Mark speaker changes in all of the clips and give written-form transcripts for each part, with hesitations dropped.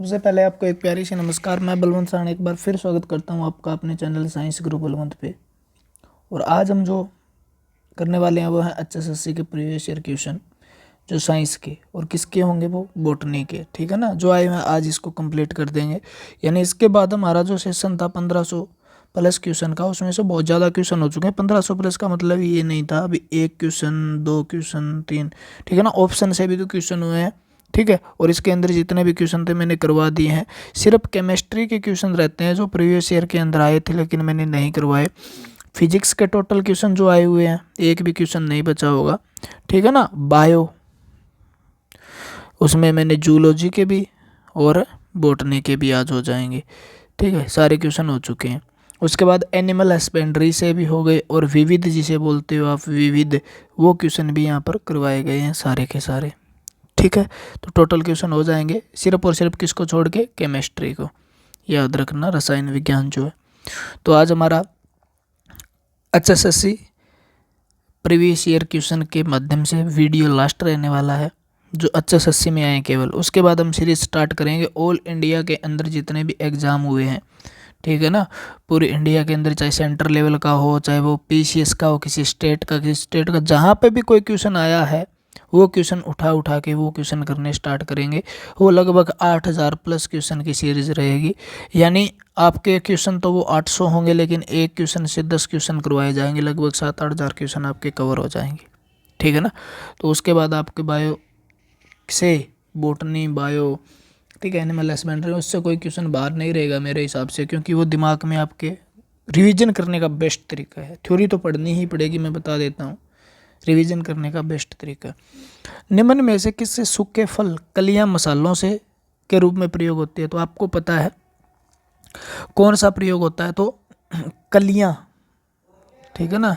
Speaker 1: सबसे पहले आपको एक प्यारी सी नमस्कार। मैं बलवंत साहनी एक बार फिर स्वागत करता हूं आपका अपने चैनल साइंस गुरु बलवंत पे। और आज हम जो करने वाले हैं वो है एचएसएससी के प्रीवियस ईयर क्वेश्चन जो साइंस के और किसके होंगे, वो बॉटनी के। ठीक है ना, जो आए हैं आज इसको कंप्लीट कर देंगे। यानी इसके बाद हमारा जो सेशन था 1500 प्लस क्वेश्चन का, उसमें से बहुत ज़्यादा क्वेश्चन हो चुके हैं। 1500 प्लस का मतलब ये नहीं था अभी एक क्वेश्चन, दो क्वेश्चन, तीन, ठीक है ना, ऑप्शन से भी तो क्वेश्चन हुए हैं। ठीक है, और इसके अंदर जितने भी क्वेश्चन थे मैंने करवा दिए हैं। सिर्फ केमिस्ट्री के क्वेश्चन रहते हैं जो प्रीवियस ईयर के अंदर आए थे लेकिन मैंने नहीं करवाए। फिजिक्स के टोटल क्वेश्चन जो आए हुए हैं एक भी क्वेश्चन नहीं बचा होगा। ठीक है ना, बायो उसमें मैंने जूलॉजी के भी और बॉटनी के भी आज हो जाएंगे। ठीक है, सारे क्वेश्चन हो चुके हैं। उसके बाद एनिमल हस्बेंड्री से भी हो गए और विविध जिसे बोलते हो आप, विविध, वो क्वेश्चन भी यहाँ पर करवाए गए हैं सारे के सारे। ठीक है, तो टोटल क्वेश्चन हो जाएंगे सिर्फ और सिर्फ किसको छोड़ के, केमिस्ट्री को। याद रखना, रसायन विज्ञान जो है। तो आज हमारा एचएसएससी प्रीवियस ईयर क्वेश्चन के माध्यम से वीडियो लास्ट रहने वाला है जो एचएसएससी में आए केवल। उसके बाद हम सीरीज स्टार्ट करेंगे ऑल इंडिया के अंदर जितने भी एग्ज़ाम हुए हैं। ठीक है ना, पूरे इंडिया के अंदर, चाहे सेंटर लेवल का हो, चाहे वो पीसीएस का हो, किसी स्टेट का, जहाँ पे भी कोई क्वेश्चन आया है वो क्वेश्चन उठा के वो क्वेश्चन करने स्टार्ट करेंगे। वो लगभग 8000 प्लस क्वेश्चन की सीरीज रहेगी। यानी आपके क्वेश्चन तो वो 800 होंगे लेकिन एक क्वेश्चन से 10 क्वेश्चन करवाए जाएंगे, लगभग 7-8 हज़ार क्वेश्चन आपके कवर हो जाएंगे। ठीक है ना, तो उसके बाद आपके बायो से बॉटनी, बायो, ठीक है, एनिमल हस्बेंड्री, उससे कोई क्वेश्चन बाहर नहीं रहेगा मेरे हिसाब से, क्योंकि वो दिमाग में आपके रिवीजन करने का बेस्ट तरीका है। थ्योरी तो पढ़नी ही पड़ेगी, मैं बता देता हूँ, रिवीजन करने का बेस्ट तरीका। निम्न में से किससे सूखे फल, कलियां मसालों से के रूप में प्रयोग होती है? तो आपको पता है कौन सा प्रयोग होता है, तो कलियां। ठीक है ना,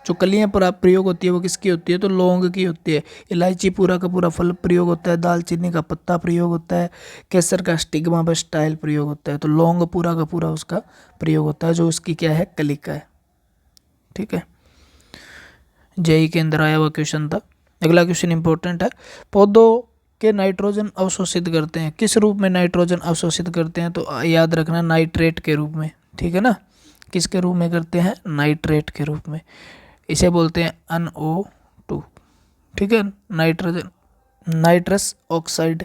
Speaker 1: जो कलियां पर आप प्रयोग होती है वो किसकी होती है, तो लौंग की होती है। इलायची पूरा का पूरा फल प्रयोग होता है। दालचीनी का पत्ता प्रयोग होता है। केसर का स्टिग्मा बस स्टाइल प्रयोग होता है। तो लौंग पूरा का पूरा उसका प्रयोग होता है जो उसकी क्या है, कलिका है। ठीक है, जेई के अंदर आया हुआ क्वेश्चन था। अगला क्वेश्चन इंपॉर्टेंट है। पौधों के नाइट्रोजन अवशोषित करते हैं, किस रूप में नाइट्रोजन अवशोषित करते हैं? तो याद रखना, नाइट्रेट के रूप में। ठीक है ना, किसके रूप में करते हैं, नाइट्रेट के रूप में। इसे बोलते हैं NO2। ठीक है, नाइट्रोजन, नाइट्रस ऑक्साइड,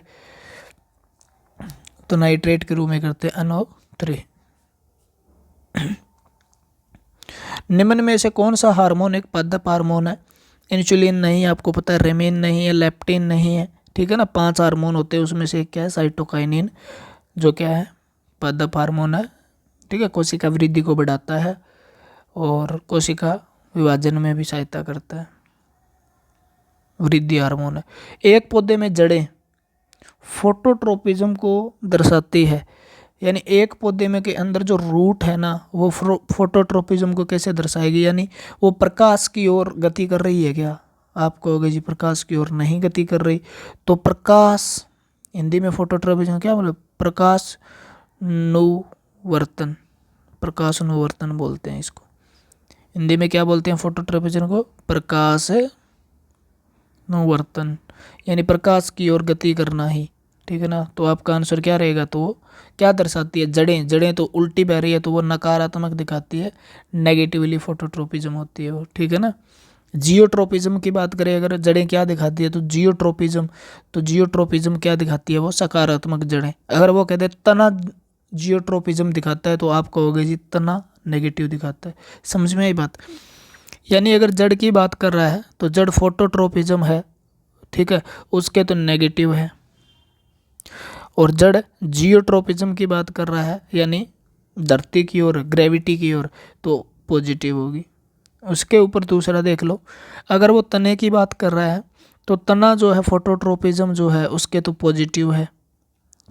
Speaker 1: तो नाइट्रेट के रूप में करते हैं NO3। निम्न में से कौन सा हार्मोन एक पादप हार्मोन है? इंसुलिन नहीं, आपको पता है, रेमिन नहीं है, लेप्टिन नहीं है। ठीक है ना, 5 हार्मोन होते हैं, उसमें से एक क्या है, साइटोकाइनिन, जो क्या है, पादप हार्मोन है। ठीक है, कोशिका वृद्धि को बढ़ाता है और कोशिका विभाजन में भी सहायता करता है, वृद्धि हार्मोन है। एक पौधे में जड़ें फोटोट्रोपिज्म को दर्शाती है। यानी एक पौधे में के अंदर जो रूट है ना, वो फोटोट्रोपिज्म को कैसे दर्शाएगी? यानी वो प्रकाश की ओर गति कर रही है क्या? आप कहोगे जी प्रकाश की ओर नहीं गति कर रही। तो प्रकाश, हिंदी में फोटोट्रोपिज्म क्या मतलब, प्रकाश नुवर्तन, प्रकाश नुवर्तन बोलते हैं इसको। हिंदी में क्या बोलते हैं फोटोट्रोपिज्म को? प्रकाश नुवर्तन, यानी प्रकाश की ओर गति करना ही। ठीक है ना, तो आपका आंसर क्या रहेगा? तो क्या दर्शाती है? जड़ें। जड़ें तो उल्टी बह रही है तो वो नकारात्मक दिखाती है, नेगेटिवली फोटोट्रोपिज्म होती है वो। ठीक है ना, जियोट्रोपिज्म की बात करें अगर, जड़ें क्या दिखाती है? तो जियोट्रोपिज्म, तो जियोट्रोपिज्म क्या दिखाती है? वो सकारात्मक जड़ें। अगर वो कहते हैं तना जियोट्रोपिज्म दिखाता है तो आप कहोगे जी तना नेगेटिव दिखाता है। समझ में आई बात? यानी अगर जड़ की बात कर रहा है तो जड़ फोटोट्रोपिज्म है, ठीक है, उसके तो नेगेटिव है। और जड़ जियोट्रोपिज्म की बात कर रहा है यानी धरती की ओर, ग्रेविटी की ओर, तो पॉजिटिव होगी। उसके ऊपर दूसरा देख लो, अगर वो तने की बात कर रहा है तो तना जो है फोटोट्रोपिज्म जो है उसके तो पॉजिटिव है।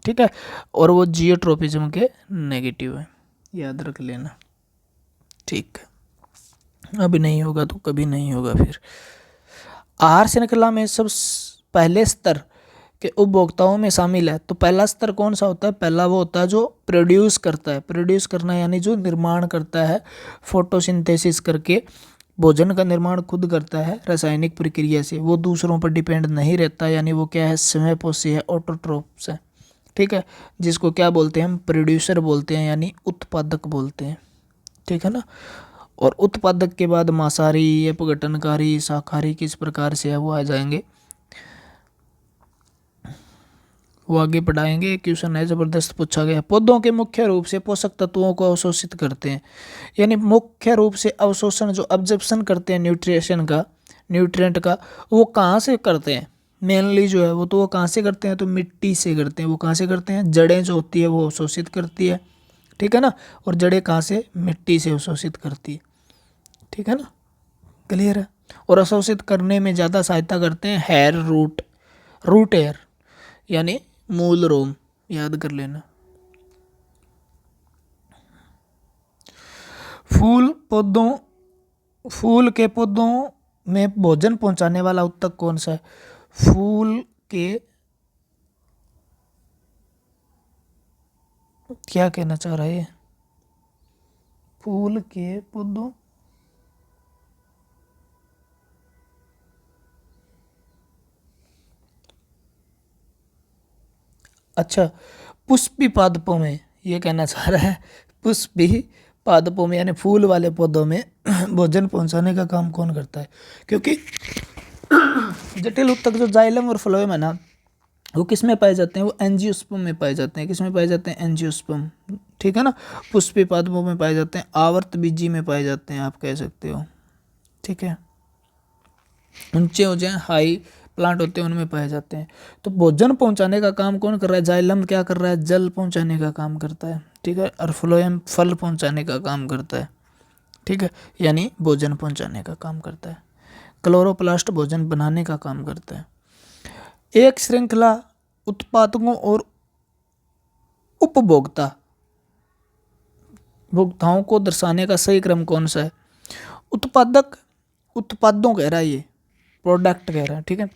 Speaker 1: ठीक है, और वो जियोट्रोपिज्म के नेगेटिव है, याद रख लेना। ठीक है, अभी नहीं होगा तो कभी नहीं होगा फिर। आहार श्रृंखला में सब पहले स्तर के उपभोक्ताओं में शामिल है। तो पहला स्तर कौन सा होता है? पहला वो होता है जो प्रोड्यूस करता है। प्रोड्यूस करना यानी जो निर्माण करता है, फोटोसिंथेसिस करके भोजन का निर्माण खुद करता है रासायनिक प्रक्रिया से, वो दूसरों पर डिपेंड नहीं रहता, यानी वो क्या है, स्वयंपोषी है, ऑटोट्रोफ्स है। ठीक ठीक है, जिसको क्या बोलते हैं हम, प्रोड्यूसर बोलते हैं, यानी उत्पादक बोलते हैं, ठीक है ना। और उत्पादक के बाद मांसाहारी, अपघटनकारी, शाकाहारी किस प्रकार से है वो आ जाएंगे, वो आगे पढ़ाएंगे। क्वेश्चन है जबरदस्त पूछा गया। पौधों के मुख्य रूप से पोषक तत्वों को अवशोषित करते हैं, यानी मुख्य रूप से अवशोषण जो अब्जॉर्प्शन करते हैं न्यूट्रिशन का, न्यूट्रिएंट का, वो कहाँ से करते हैं मेनली जो है वो कहाँ से करते हैं, तो मिट्टी से करते हैं। वो कहाँ से करते हैं, जड़ें जो होती है वो अवशोषित करती है, ठीक है ना। और जड़ें कहाँ से, मिट्टी से अवशोषित करती है, ठीक है ना, क्लियर है। और अवशोषित करने में ज़्यादा सहायता करते हैं हेयर रूट, रूट हेयर यानी मूल रोम, याद कर लेना। फूल के पौधों में भोजन पहुंचाने वाला उत्तक कौन सा है, फूल के, क्या कहना चाह रहा है, फूल के पौधों, अच्छा पुष्पी पादपों में ये कहना चाह रहा है, पुष्पी पादपों में यानी फूल वाले पौधों में भोजन पहुंचाने का काम कौन करता है, क्योंकि जटिल उत्तक जो जाइलम और फ्लोएम है ना, वो किस में पाए जाते हैं, वो एंजियोस्पर्म में पाए जाते हैं। किस में पाए जाते हैं, एंजियोस्पर्म, ठीक है ना। पुष्पी पादपों में पाए जाते हैं, आवर्त बीजी में पाए जाते हैं, आप कह सकते हो, ठीक है। ऊंचे हो जाए, हाई प्लांट होते हैं उनमें पाए जाते हैं। तो भोजन पहुंचाने का काम कौन कर रहा है, जाइलम क्या कर रहा है, जल पहुंचाने का काम करता है, ठीक है। और फ्लोएम फल पहुंचाने का काम करता है, ठीक है, यानी भोजन पहुंचाने का काम करता है। क्लोरोप्लास्ट भोजन बनाने का काम करता है। एक श्रृंखला उत्पादकों और उपभोक्ता, भोक्ताओं को दर्शाने का सही क्रम कौन सा है, उत्पादक, उत्पादों कह रहा है, ये प्रोडक्ट कह रहा है, ठीक है।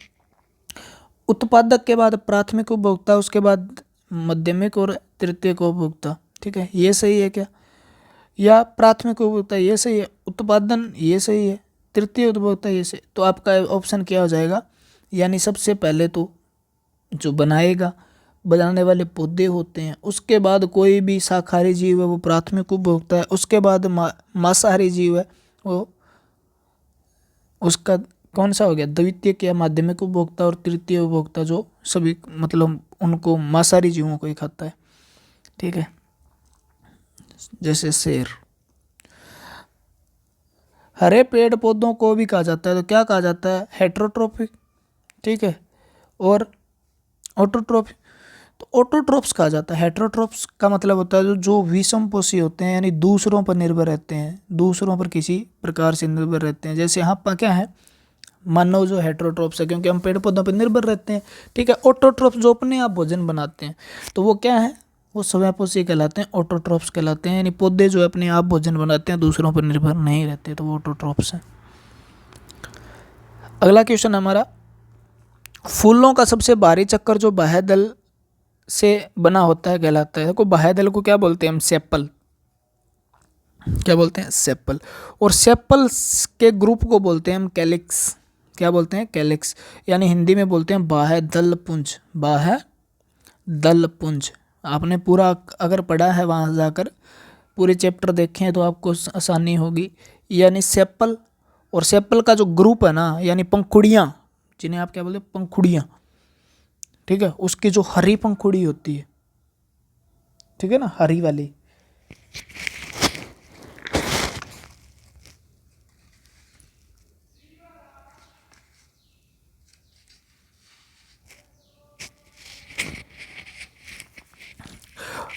Speaker 1: उत्पादक के बाद प्राथमिक उपभोक्ता, उसके बाद माध्यमिक और तृतीयक उपभोक्ता, ठीक है। ये सही है क्या, या प्राथमिक उपभोक्ता ये सही है, उत्पादन ये सही है, तृतीय उपभोक्ता ये सही। तो आपका ऑप्शन क्या हो जाएगा, यानी सबसे पहले तो जो बनाएगा, बनाने वाले पौधे होते हैं, उसके बाद कोई भी शाकाहारी जीव है वो प्राथमिक उपभोक्ता है, उसके बाद मांसाहारी जीव है वो उसका कौन सा हो गया, द्वितीयक या माध्यमिक उपभोक्ता, और तृतीय उपभोक्ता जो सभी मतलब उनको मांसाहारी जीवों को ही खाता है, ठीक है, जैसे शेर। हरे पेड़ पौधों को भी कहा जाता है, तो क्या कहा जाता है, हेटेरोट्रोफिक, ठीक है, और ऑटोट्रोफिक। तो ऑटोट्रोप्स कहा जाता है। हेटेरोट्रोप्स का मतलब होता है जो विषमपोषी होते हैं, यानी दूसरों पर निर्भर रहते हैं, दूसरों पर किसी प्रकार से निर्भर रहते हैं। जैसे यहाँ पर क्या है, मानव जो हेटेरोट्रोप्स है, क्योंकि हम पेड़ पौधों पर निर्भर रहते हैं, ठीक है। ऑटोट्रोप्स जो अपने आप भोजन बनाते हैं, तो वो क्या है, वो स्वयंपोषी कहलाते हैं, ऑटोट्रोप्स कहलाते हैं, यानी पौधे जो अपने आप भोजन बनाते हैं, दूसरों पर निर्भर नहीं रहते, तो वो ऑटोट्रोप्स हैं। अगला क्वेश्चन हमारा, फूलों का सबसे भारी चक्कर जो बाह्यदल से बना होता है कहलाता है, को बाह्यदल को क्या बोलते हैं हम, सेपल, क्या बोलते हैं, सेपल। और सेपल के ग्रुप को बोलते हैं हम कैलिक्स, क्या बोलते हैं, कैलिक्स, यानी हिंदी में बोलते हैं बाह्यदल पुंज, बाह्यदल पुंज। आपने पूरा अगर पढ़ा है वहाँ जाकर पूरे चैप्टर देखें तो आपको आसानी होगी। यानी सेपल, और सेपल का जो ग्रुप है ना, यानी पंखुड़ियाँ, जिन्हें आप क्या बोलते हैं, पंखुड़ियाँ, ठीक है, उसकी जो हरी पंखुड़ी होती है, ठीक है ना, हरी वाली,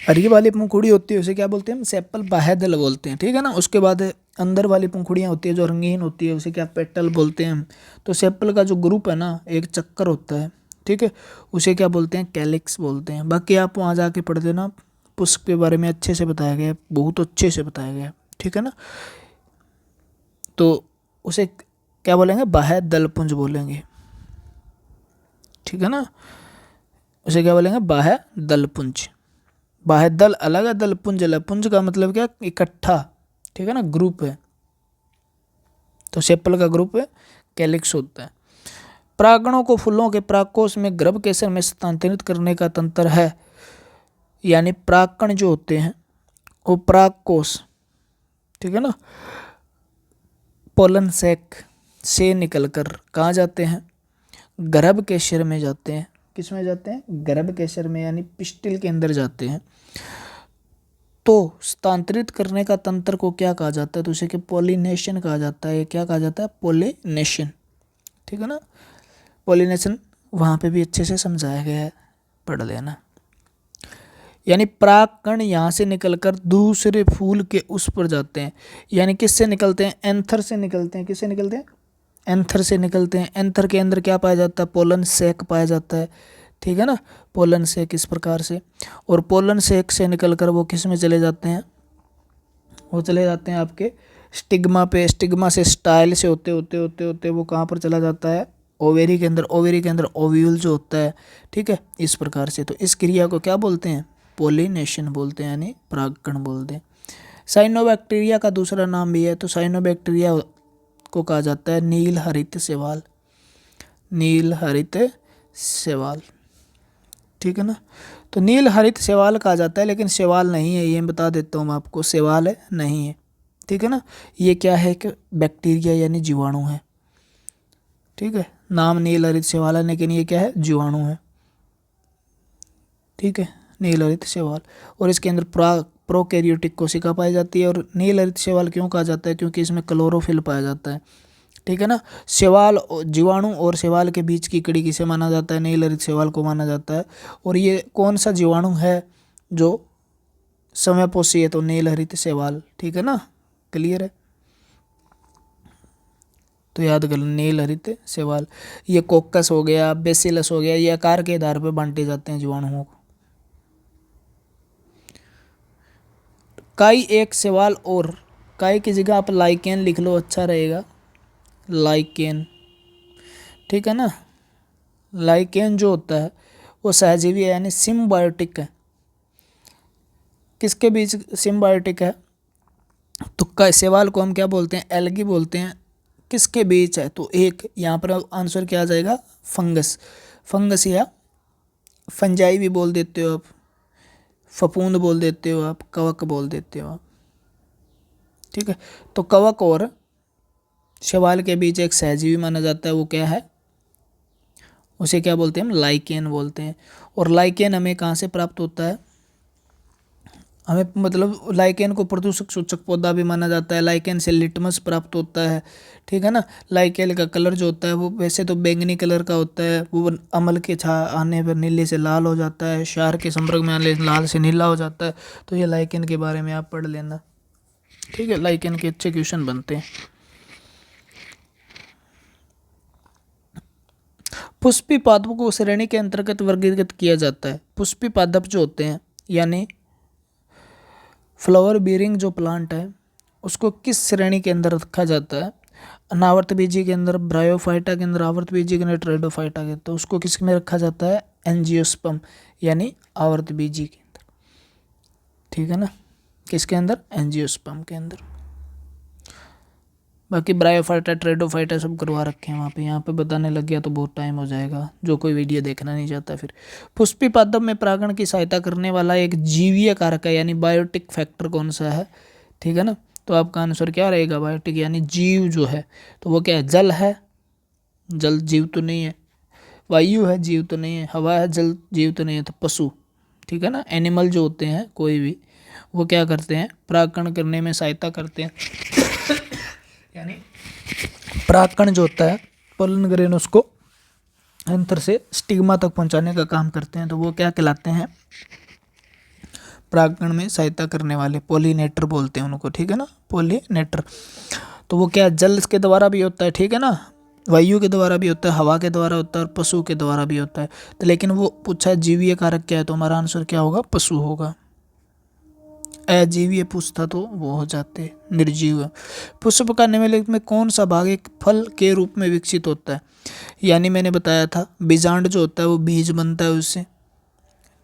Speaker 1: हरी वाली पंखुड़ी होती है उसे क्या बोलते हैं हम, सेपल बाह्यदल बोलते हैं, ठीक है ना। उसके बाद अंदर वाली पंखुड़ियाँ होती है जो रंगीन होती है, उसे क्या पेटल बोलते हैं हम। तो सेपल का जो ग्रुप है ना, एक चक्कर होता है, ठीक है, उसे क्या बोलते हैं, कैलिक्स बोलते हैं। बाकी आप वहाँ जाके पढ़ देना, पुष्प के बारे में अच्छे से बताया गया है, बहुत अच्छे से बताया गया है, ठीक है ना। तो उसे क्या बोलेंगे, बाह्यदल पुंज बोलेंगे, ठीक है ना, उसे क्या बोलेंगे, बाह्यदल पुंज। बाह्यदल अलग है, दल पुंज अलग। पुंज का मतलब क्या, इकट्ठा, ठीक है ना, ग्रुप है। तो सेपल का ग्रुप है, कैलिक्स होता है। परागणों को फूलों के परागकोश में गर्भ केसर में स्थानांतरित करने का तंत्र है, यानी परागकण जो होते हैं वो परागकोश, ठीक है ना, पोलन सैक से निकलकर कहाँ जाते हैं, गर्भ केशर में जाते हैं। किस में जाते हैं, गर्भ केशर में, यानी पिस्टिल के अंदर जाते हैं। तो स्थानांतरित करने का तंत्र को क्या कहा जाता है, तो उसे कि पोलिनेशन कहा जाता है। क्या कहा जाता है, पोलिनेशन, ठीक है ना। पोलिनेशन वहाँ पे भी अच्छे से समझाया गया है, पढ़ लेना। यानी परागकण यहाँ से निकलकर दूसरे फूल के उस पर जाते हैं। यानी किससे निकलते हैं, एंथर से निकलते हैं। किससे निकलते हैं, एंथर से निकलते हैं। एंथर के अंदर क्या पाया जाता है, पोलन सैक पाया जाता है, ठीक है ना, पोलन सैक इस प्रकार से। और पोलन सैक से निकलकर वो किस में चले जाते हैं, वो चले जाते हैं आपके स्टिग्मा पे। स्टिग्मा से स्टाइल से होते होते होते होते वो कहाँ पर चला जाता है, ओवेरी के अंदर। ओवेरी के अंदर ओव्यूल जो होता है, ठीक है, इस प्रकार से। तो इस क्रिया को क्या बोलते हैं, पोलिनेशन बोलते हैं, यानी परागकण बोलते हैं। साइनोबैक्टीरिया का दूसरा नाम भी है। तो साइनोबैक्टीरिया को कहा जाता है नील हरित शैवाल। नील हरित शैवाल, ठीक है ना। तो नील हरित शैवाल कहा जाता है, लेकिन शैवाल नहीं है, ये बता देता हूँ मैं आपको, शैवाल है नहीं है, ठीक है ना। ये क्या है कि बैक्टीरिया यानी जीवाणु है, ठीक है। नाम नील हरित शैवाल है, लेकिन ये क्या है, जीवाणु है, ठीक है, नील हरित शैवाल। और इसके अंदर प्रोकैरियोटिक कोशिका पाई जाती है। और नील हरित शैवाल क्यों कहा जाता है, क्योंकि इसमें क्लोरोफिल पाया जाता है, ठीक है ना। शैवाल, जीवाणु और शैवाल के बीच की कड़ी किसे माना जाता है, नील हरित शैवाल को माना जाता है। और ये कौन सा जीवाणु है जो समयपोषी है, तो नील हरित शैवाल, ठीक है ना, क्लियर है। तो याद कर, नील हरित शैवाल। ये कोकस हो गया, बेसिलस हो गया, ये आकार के आधार पर बांटे जाते हैं जीवाणुओं को। काई एक शैवाल, और काई की जगह आप लाइकेन लिख लो, अच्छा रहेगा, लाइकेन, ठीक है ना। लाइकेन जो होता है वो सहजीवी है, यानी सिम्बायोटिक है। किसके बीच सिम्बायोटिक है, तो शैवाल को हम क्या बोलते हैं, एल्गी बोलते हैं। किसके बीच है, तो एक, यहाँ पर आंसर क्या आ जाएगा, फंगस। फंगस या फंजाई भी बोल देते हो आप, फफूंद बोल देते हो आप, कवक बोल देते हो आप, ठीक है। तो कवक और शैवाल के बीच एक सहजीवी माना जाता है, वो क्या है, उसे क्या बोलते हैं हम, लाइकेन बोलते हैं। और लाइकेन हमें कहाँ से प्राप्त होता है, हमें मतलब लाइकेन को प्रदूषक सूचक पौधा भी माना जाता है। लाइकेन से लिटमस प्राप्त होता है, ठीक है ना। लाइकेन का कलर जो होता है वो वैसे तो बैंगनी कलर का होता है, वो अम्ल के छा आने पर नीले से लाल हो जाता है, क्षार के संपर्क में आने लाल से नीला हो जाता है। तो ये लाइकेन के बारे में आप पढ़ लेना, ठीक है। लाइकेन के अच्छे क्वेश्चन बनते हैं। पुष्पी पादप को श्रेणी के अंतर्गत वर्गीकृत किया जाता है। पुष्पी पादप जो होते हैं, यानी फ्लावर बीरिंग जो प्लांट है, उसको किस श्रेणी के अंदर रखा जाता है, अनावर्त बीजी के अंदर, ब्रायोफाइटा के अंदर, आवर्त बीजी के अंदर, ट्रेडोफाइटा के। तो उसको किस में रखा जाता है, एंजियोस्पर्म, यानी आवर्त बीजी के अंदर, ठीक है ना। किसके अंदर, एंजियोस्पर्म के अंदर। बाकी ब्रायोफाइटा, ट्रेडोफाइटा सब करवा रखे हैं वहाँ पे। यहाँ पे बताने लग गया तो बहुत टाइम हो जाएगा, जो कोई वीडियो देखना नहीं चाहता फिर। पुष्पी पादप में परागण की सहायता करने वाला एक जीवीय कारक है, यानी बायोटिक फैक्टर कौन सा है, ठीक है ना। तो आपका आंसर क्या रहेगा, बायोटिक, यानी जीव जो है, तो वो क्या है, जल है, जल जीव तो नहीं है, वायु है जीव तो नहीं है, हवा है जल जीव तो नहीं है, तो पशु, ठीक है ना। एनिमल जो होते हैं कोई भी, वो क्या करते हैं, परागण करने में सहायता करते हैं। यानी परागकण जो होता है, पोलन ग्रेन, उसको एंथर से स्टिग्मा तक पहुंचाने का काम करते हैं। तो वो क्या कहलाते हैं, परागकण में सहायता करने वाले, पोलिनेटर बोलते हैं उनको, ठीक है ना, पोलिनेटर। तो वो क्या जल के द्वारा भी होता है, ठीक है ना, वायु के द्वारा भी होता है, हवा के द्वारा होता है, और पशु के द्वारा भी होता है। तो लेकिन वो पूछा जीवीय कारक क्या है, तो हमारा आंसर क्या होगा, पशु होगा। अजीवीय पूछता तो वो हो जाते निर्जीव। पुष्प का निम्नलिखित में कौन सा भाग एक फल के रूप में विकसित होता है, यानी मैंने बताया था बीजांड जो होता है वो बीज बनता है उससे,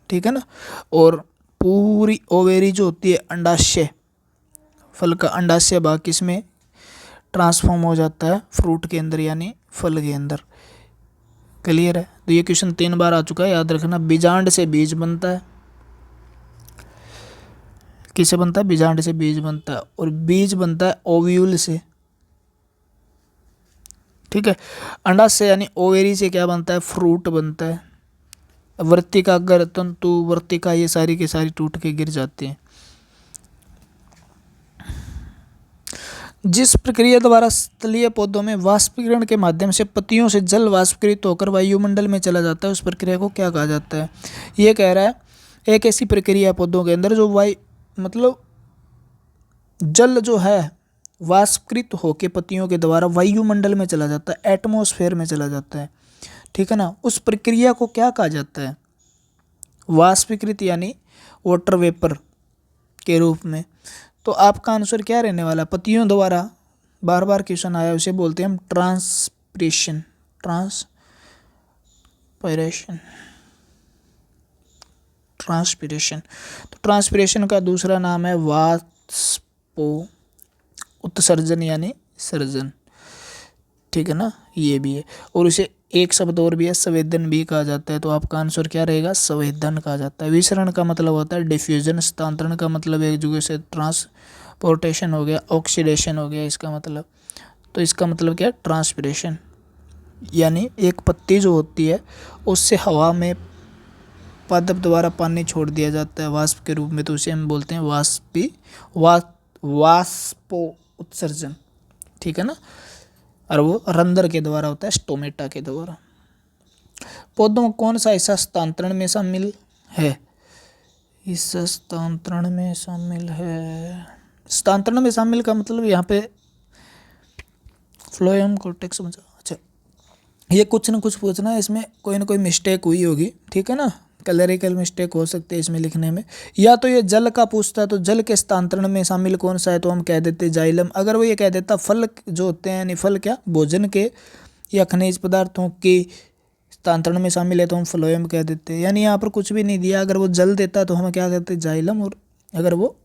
Speaker 1: ठीक है ना। और पूरी ओवेरी जो होती है, अंडाशय, फल का अंडाशय भाग किसमें ट्रांसफॉर्म हो जाता है, फ्रूट के अंदर, यानी फल के अंदर। क्लियर है। तो ये क्वेश्चन 3 बार आ चुका है, याद रखना। बीजांड से बीज बनता है, किससे बनता है? बीजांड से बीज बनता है, और बीज बनता है ओव्यूल से, ठीक है। अंडाशय यानी ओवेरी से क्या बनता है? फ्रूट बनता है। वर्तिका, अगर तंतु, वर्तिका, ये सारी की सारी टूट के गिर जाती हैं। जिस प्रक्रिया द्वारा स्थलीय पौधों में वाष्पीकरण के माध्यम से पत्तियों से जल वाष्पीकृत होकर वायुमंडल में चला जाता है, उस प्रक्रिया को क्या कहा जाता है? ये कह रहा है एक ऐसी प्रक्रिया पौधों के अंदर जो मतलब जल जो है वाष्पीकृत होकर पत्तियों के द्वारा वायुमंडल में चला जाता है, एटमॉस्फेयर में चला जाता है, ठीक है ना। उस प्रक्रिया को क्या कहा जाता है? वाष्पीकृत यानी वाटर वेपर के रूप में। तो आपका आंसर क्या रहने वाला? पत्तियों द्वारा, बार बार क्वेश्चन आया, उसे बोलते हैं हम ट्रांसपिरेशन। ट्रांसपिरेशन। तो ट्रांसपिरेशन का दूसरा नाम है वाष्पो उत्सर्जन यानी सर्जन, ठीक है ना, ये भी है। और उसे एक शब्द और भी है, संवेदन भी कहा जाता है। तो आपका आंसर क्या रहेगा? संवेदन कहा जाता है। विसरण का मतलब होता है डिफ्यूजन, स्थानांतरण का मतलब एक जगह से ट्रांसपोर्टेशन हो गया, ऑक्सीडेशन हो गया इसका मतलब। तो इसका मतलब क्या है? ट्रांसपिरेशन, यानी एक पत्ती जो होती है उससे हवा में पादप द्वारा पानी छोड़ दिया जाता है वाष्प के रूप में, तो उसे हम बोलते हैं वाष्पो उत्सर्जन, ठीक है ना। और वो रंध्र के द्वारा होता है, स्टोमेटा के द्वारा। पौधों में कौन सा हिस्सा स्थानांतरण में शामिल है? इस स्थानांतरण में शामिल है, स्थानांतरण में शामिल का मतलब यहाँ पे फ्लोएम कॉर्टेक्स समझा। अच्छा, ये कुछ न कुछ पूछना है, इसमें कोई ना कोई मिस्टेक हुई होगी, ठीक है ना, क्लरिकल मिस्टेक हो सकते हैं इसमें लिखने में। या तो ये जल का पूछता है, तो जल के स्थानांतरण में शामिल कौन सा है, तो हम कह देते जाइलम। अगर वो ये कह देता फल जो होते हैं, यानी फल क्या, भोजन के या खनिज पदार्थों के स्थानांतरण में शामिल है, तो हम फ्लोएम कह देते हैं। यानी यहाँ पर कुछ भी नहीं दिया, अगर वो जल देता तो हम क्या कहते जाइलम, और अगर वो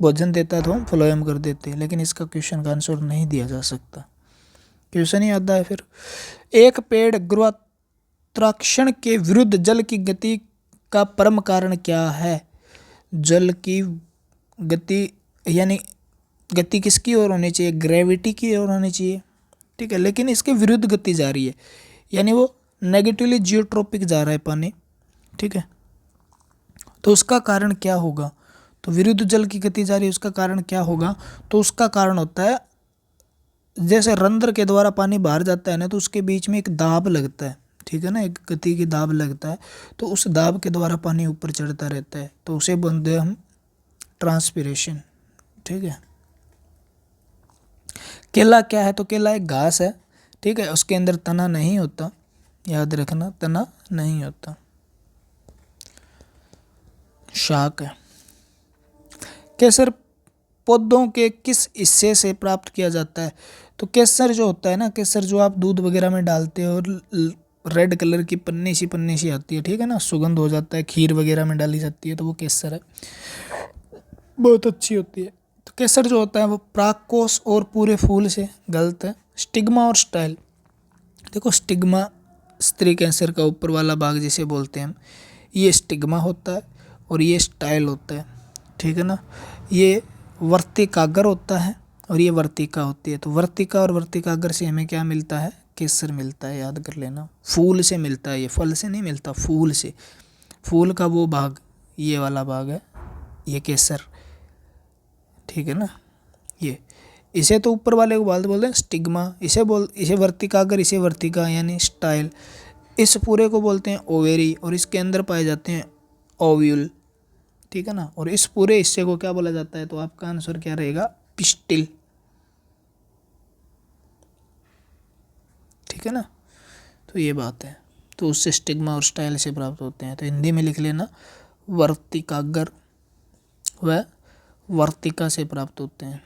Speaker 1: भोजन देता तो हम फ्लोएम कर देते। लेकिन इसका क्वेश्चन का आंसर नहीं दिया जा सकता, क्वेश्चन ही आता है फिर। एक पेड़ गुरुत्वाकर्षण के विरुद्ध जल की गति का परम कारण क्या है? जल की गति यानी गति किसकी ओर होनी चाहिए? ग्रेविटी की ओर होनी चाहिए, ठीक है। लेकिन इसके विरुद्ध गति जा रही है, यानी वो नेगेटिवली जियोट्रोपिक जा रहा है पानी, ठीक है। तो उसका कारण क्या होगा? तो विरुद्ध जल की गति जा रही है, उसका कारण क्या होगा? तो उसका कारण होता है, जैसे रंध्र के द्वारा पानी बाहर जाता है ना, तो उसके बीच में एक दाब लगता है, ठीक है ना, एक गति की दाब लगता है। तो उस दाब के द्वारा पानी ऊपर चढ़ता रहता है, तो उसे बोलते हैं हम ट्रांसपिरेशन, ठीक है। केला क्या है? तो केला एक घास है, ठीक है, उसके अंदर तना नहीं होता, याद रखना, तना नहीं होता, शाक है। केसर पौधों के किस हिस्से से प्राप्त किया जाता है? तो केसर जो होता है ना, केसर जो आप दूध वगैरह में डालते हो, और रेड कलर की पन्नी सी आती है, ठीक है ना, सुगंध हो जाता है, खीर वगैरह में डाली जाती है, तो वो केसर है, बहुत अच्छी होती है। तो केसर जो होता है वो प्राकोष और पूरे फूल से, गलत है। स्टिग्मा और स्टाइल, देखो स्टिग्मा स्त्री कैंसर का ऊपर वाला भाग जिसे बोलते हैं हम, ये स्टिग्मा होता है, और ये स्टाइल होता है, ठीक है ना। ये वर्तिकाग्र होता है, और ये वर्तिका होती है। तो वर्तिका और वर्तिकाग्र से हमें क्या मिलता है? केसर मिलता है, याद कर लेना। फूल से मिलता है, ये फल से नहीं मिलता, फूल से। फूल का वो भाग, ये वाला भाग है, ये केसर, ठीक है ना। ये इसे तो ऊपर वाले को बोलते हैं स्टिग्मा, इसे वर्तिकाग्र, इसे वर्तिका यानी स्टाइल। इस पूरे को बोलते हैं ओवेरी, और इसके अंदर पाए जाते हैं ओव्यूल, ठीक है ना। और इस पूरे हिस्से को क्या बोला जाता है? तो आपका आंसर क्या रहेगा? पिस्टिल, ठीक है ना। तो ये बात है, तो उससे स्टिग्मा और स्टाइल से प्राप्त होते हैं। तो हिंदी में लिख लेना, वर्तिकाग्र व वर्तिका से प्राप्त होते हैं।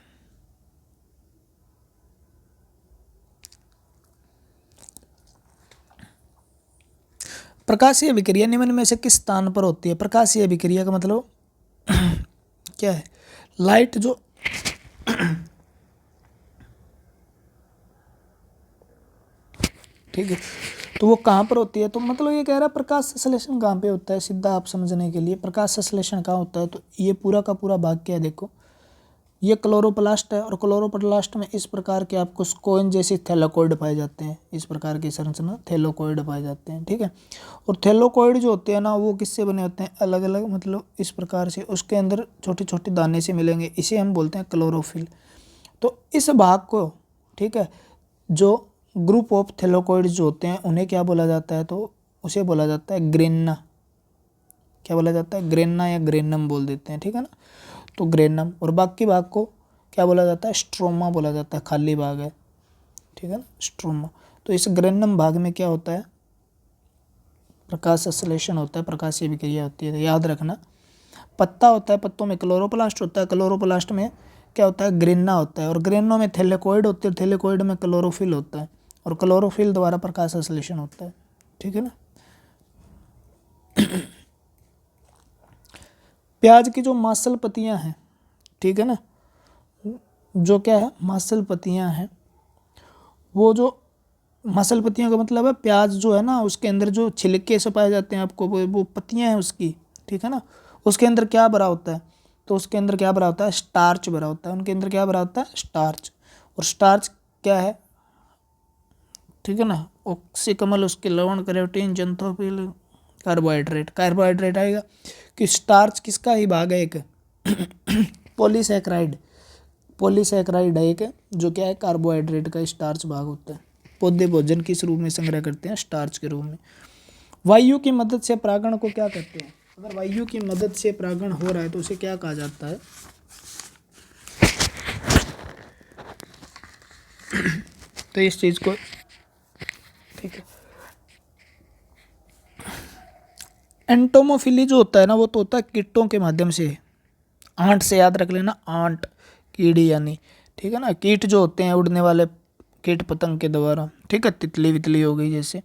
Speaker 1: प्रकाशीय अभिक्रिया निम्न में से किस स्थान पर होती है? प्रकाशीय अभिक्रिया का मतलब क्या है? लाइट जो ठीक है, तो वो कहाँ पर होती है, तो मतलब ये कह रहा है प्रकाश संश्लेषण कहाँ पे होता है, सीधा आप समझने के लिए प्रकाश संश्लेषण कहाँ होता है। तो ये पूरा का पूरा भाग क्या है, देखो ये क्लोरोप्लास्ट है और क्लोरोप्लास्ट में इस प्रकार के आपको स्कोइन जैसे थैलाकोइड पाए जाते हैं, इस प्रकार की संरचना थैलाकोइड पाए जाते हैं, ठीक है। और थैलाकोइड जो होते हैं ना वो किससे बने होते हैं, अलग अलग मतलब इस प्रकार से उसके अंदर छोटे छोटे दाने से मिलेंगे, इसे हम बोलते हैं क्लोरोफिल। तो इस भाग को, ठीक है, जो ग्रुप ऑफ थैलाकोइड जो होते हैं उन्हें क्या बोला जाता है, तो उसे बोला जाता है ग्रेन्ना। क्या बोला जाता है, ग्रेन्ना या ग्रेनम बोल देते हैं, ठीक है ना। तो ग्रेनम, और बाकी भाग को क्या बोला जाता है, स्ट्रोमा बोला जाता है, खाली भाग है, ठीक है ना, स्ट्रोमा। तो इस ग्रेनम भाग में क्या होता है, प्रकाश संश्लेषण होता है, प्रकाशीय विक्रिया होती है। याद रखना, पत्ता होता है, पत्तों में क्लोरोप्लास्ट होता है, क्लोरोप्लास्ट में क्या होता है, ग्रेन्ना होता है, और ग्रेन्नो में थैलेकोइड होते हैं, थैलेकोइड में क्लोरोफिल होता है, और क्लोरोफिल द्वारा प्रकाश संश्लेषण होता है, ठीक है ना। प्याज की जो मांसल पत्तियां हैं, ठीक है ना, जो क्या है मांसल पत्तियां हैं, वो जो मांसल पत्तियां का मतलब है प्याज जो है ना उसके अंदर जो छिलके से पाए जाते हैं आपको, वो पत्तियां हैं उसकी, ठीक है ना। उसके अंदर क्या भरा होता है, तो उसके अंदर क्या भरा होता है, स्टार्च भरा होता है, उनके अंदर क्या भरा होता है, स्टार्च। और स्टार्च क्या है, ठीक है ना, ऑक्सीकमल, उसके लवण, कैरोटीन, जंतोफिल, कार्बोहाइड्रेट, कार्बोहाइड्रेट आएगा कि स्टार्च किसका ही भाग है, एक पॉलीसैकराइड, पॉलीसैकराइड है एक, जो क्या है कार्बोहाइड्रेट का स्टार्च भाग होता है। पौधे भोजन किस रूप में संग्रह करते हैं, स्टार्च के रूप में। वायु की मदद से परागण को क्या कहते हैं, अगर वायु की मदद से परागण हो रहा है तो उसे क्या कहा जाता है, तो इस चीज को, ठीक है, एंटोमोफिली जो होता है ना वो तो होता है कीटों के माध्यम से, आंट से याद रख लेना, आंट कीड़ी यानी, ठीक है ना, कीट जो होते हैं उड़ने वाले कीट पतंग के द्वारा, ठीक है, तितली वितली हो गई जैसे,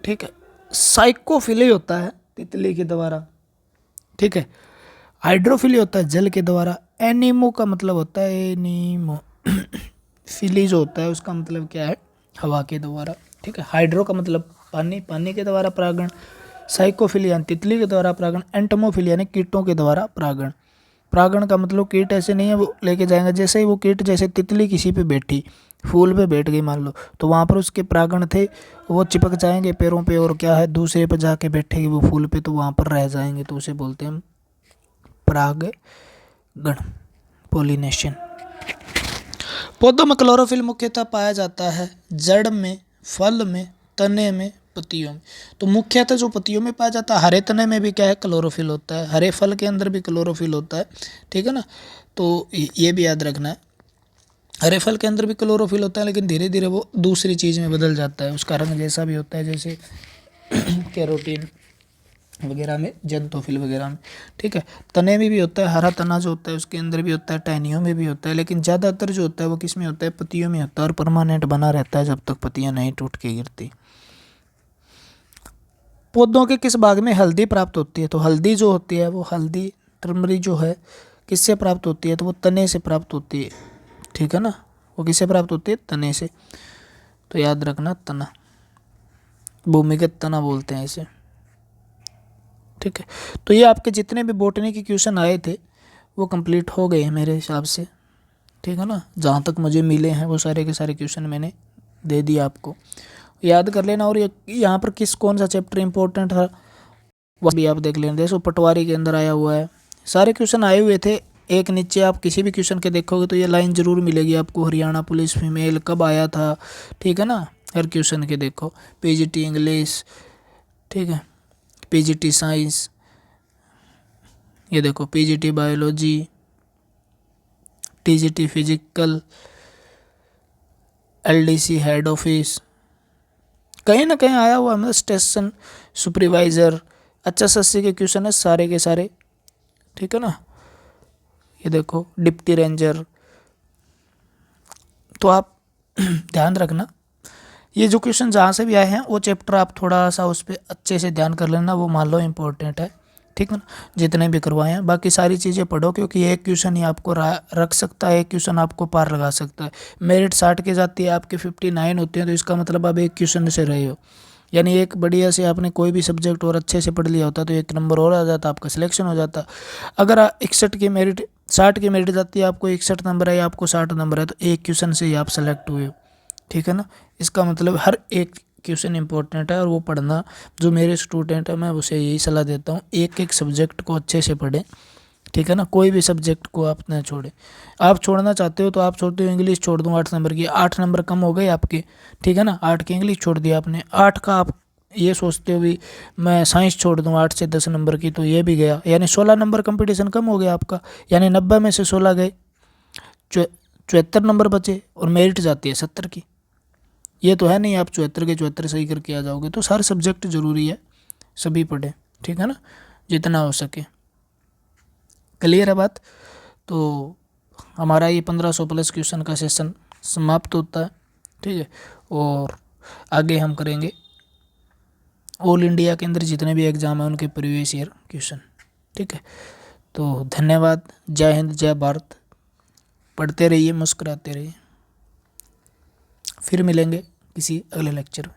Speaker 1: ठीक है। साइकोफिली होता है तितली के द्वारा, ठीक है। हाइड्रोफिली होता है जल के द्वारा। एनीमो का मतलब होता है, एनीमो फिली जो होता है उसका मतलब क्या है, हवा के द्वारा, ठीक है। हाइड्रो का मतलब पानी, पानी के द्वारा परागण। साइकोफिली यानी तितली के द्वारा परागण। एंटोमोफिली यानी कीटों के द्वारा परागण। परागण का मतलब कीट ऐसे नहीं है वो लेके जाएंगे, जैसे ही वो कीट, जैसे तितली किसी पे बैठी, फूल पे बैठ गई मान लो, तो वहाँ पर उसके परागण थे, वो चिपक जाएंगे पैरों पे, और क्या है दूसरे पे जाके बैठेगी वो फूल पे, तो वहाँ पर रह जाएंगे, तो उसे बोलते हैं परागण, पोलिनेशन। पौधों में क्लोरोफिल मुख्यतः पाया जाता है जड़ में, फल में, तने में, पत्तियों में। तो मुख्यतः जो पत्तियों में पाया जाता है, हरे तने में भी क्या है क्लोरोफिल होता है, हरे फल के अंदर भी क्लोरोफिल होता है, ठीक है ना। तो ये भी याद रखना है, हरे फल के अंदर भी क्लोरोफिल होता है, लेकिन धीरे धीरे वो दूसरी चीज़ में बदल जाता है, उसका रंग जैसा भी होता है, जैसे कैरोटीन वगैरह में, जंतोफिल वगैरह में, ठीक है। तने में भी होता है, हरा तना जो होता है उसके अंदर भी होता है, टहनियों में भी होता है, लेकिन ज़्यादातर जो होता है वो किस में होता है, पत्तियों में होता है, और परमानेंट बना रहता है जब तक पत्तियां नहीं टूट के गिरती। पौधों के किस भाग में हल्दी प्राप्त होती है, तो हल्दी जो होती है वो हल्दी, टर्मरिक जो है किससे प्राप्त होती है, तो वो तने से प्राप्त होती है, ठीक है ना। वो किससे प्राप्त होती है, तने से। तो याद रखना तना, भूमिगत तना बोलते हैं इसे, ठीक है। तो ये आपके जितने भी बॉटनी के क्वेश्चन आए थे वो कंप्लीट हो गए हैं मेरे हिसाब से, ठीक है ना। जहाँ तक मुझे मिले हैं वो सारे के सारे क्वेश्चन मैंने दे दिया आपको, याद कर लेना। और यहाँ पर किस कौन सा चैप्टर इंपॉर्टेंट था वो भी आप देख लेना। जैसे पटवारी के अंदर आया हुआ है, सारे क्वेश्चन आए हुए थे। एक नीचे आप किसी भी क्वेश्चन के देखोगे तो ये लाइन ज़रूर मिलेगी आपको, हरियाणा पुलिस फीमेल कब आया था, ठीक है ना। हर क्वेश्चन के देखो, पीजीटी इंग्लिश, ठीक है, पीजीटी साइंस, ये देखो PGT biology, TGT physical, LDC head office, कहीं ना कहीं आया हुआ है, मतलब स्टेशन सुपरवाइज़र, अच्छा सस्सी के क्वेश्चन है सारे के सारे, ठीक है ना। ये देखो डिप्टी रेंजर। तो आप ध्यान रखना, ये जो क्वेश्चन जहाँ से भी आए हैं वो चैप्टर आप थोड़ा सा उस पर अच्छे से ध्यान कर लेना, वो मान लो इम्पोर्टेंट है, ठीक है ना, जितने भी करवाए हैं। बाकी सारी चीज़ें पढ़ो, क्योंकि एक क्वेश्चन ही आपको रख सकता है, एक क्वेश्चन आपको पार लगा सकता है। मेरिट 60 की जाती है, आपके 59 होते हैं, तो इसका मतलब आप एक क्वेश्चन से रहे हो। यानी एक बढ़िया से आपने कोई भी सब्जेक्ट और अच्छे से पढ़ लिया होता तो एक नंबर और आ जाता, आपका सिलेक्शन हो जाता। अगर 61 की मेरिट 60 की मेरिट जाती है, आपको 61 नंबर है, आपको 60 नंबर है, तो एक क्वेश्चन से ही आप सेलेक्ट हुए हो। ठीक है ना, इसका मतलब हर एक क्वेश्चन इंपॉर्टेंट है, और वो पढ़ना, जो मेरे स्टूडेंट है मैं उसे यही सलाह देता हूँ, एक एक सब्जेक्ट को अच्छे से पढ़ें। ठीक है ना, कोई भी सब्जेक्ट को आप ना छोड़ें। आप छोड़ना चाहते हो तो आप छोड़ते हो इंग्लिश छोड़ दूँ 8 नंबर की, 8 नंबर कम हो गए आपके। ठीक है ना, 8 की इंग्लिश छोड़ दिया आपने, 8 का आप ये सोचते हो भी मैं साइंस छोड़ दूँ 8 से 10 नंबर की, तो ये भी गया, यानी 16 नंबर कंपटीशन कम हो गया आपका। यानी 90 में से 16 गए, 74 नंबर बचे, और मेरिट जाती है 70 की। ये तो है नहीं आप 74 के 74 सही करके आ जाओगे। तो हर सब्जेक्ट ज़रूरी है, सभी पढ़ें। ठीक है ना, जितना हो सके। क्लियर है बात? तो हमारा ये 1500 प्लस क्वेश्चन का सेशन समाप्त होता है। ठीक है, और आगे हम करेंगे ऑल इंडिया के अंदर जितने भी एग्ज़ाम हैं उनके प्रीवियस ईयर क्वेश्चन। ठीक है, तो धन्यवाद। जय हिंद, जय भारत। पढ़ते रहिए, मुस्कुराते रहिए। फिर मिलेंगे किसी अगले लेक्चर में।